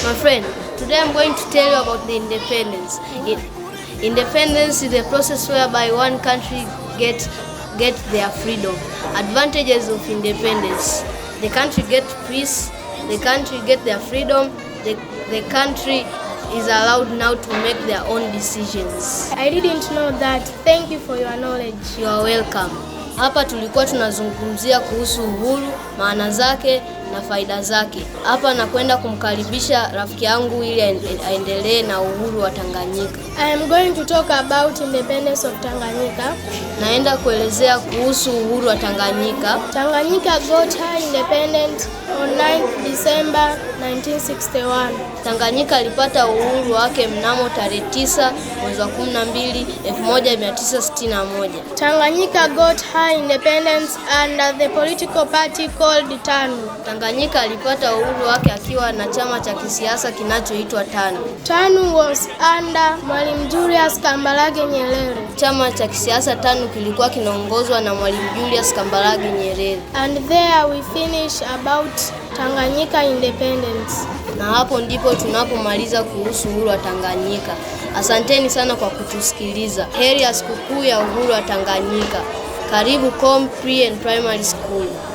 My friend, today I'm going to tell you about the independence. Independence is the process whereby one country get their freedom. Advantages of independence: the country get peace, the country get their freedom, the country is allowed now to make their own decisions. I didn't know that. Thank you for your knowledge. You are welcome. Hapa tulikuwa tunazungumzia kuhusu uhuru, maana zake na faida zake. Hapa nakwenda kumkaribisha rafiki yangu ili aendelee na uhuru wa Tanganyika. I am going to talk about independence of Tanganyika. Naenda kuelezea kuhusu uhuru wa Tanganyika. Tanganyika got her independence on 9 December 1961. Tanganyika alipata uhuru wake mnamo tarehe 9 mwezi wa 12 1961. Tanganyika got her independence under the political party called TANU. Tanganyika alipata uhuru wake akiwa na chama cha kisiasa kinachoitwa TANU. TANU was under Mwalimu Julius Kambarage Nyerere. Chama cha kisiasa TANU kilikuwa kinaongozwa na Mwalimu Julius Kambarage Nyerere. And there we finish about Tanganyika independence. Na hapo ndipo tunapomaliza kuhusu uhuru wa Tanganyika. Asanteni sana kwa kutusikiliza. Heri ya sikukuu ya uhuru wa Tanganyika. Karibu Com Pre and Primary School.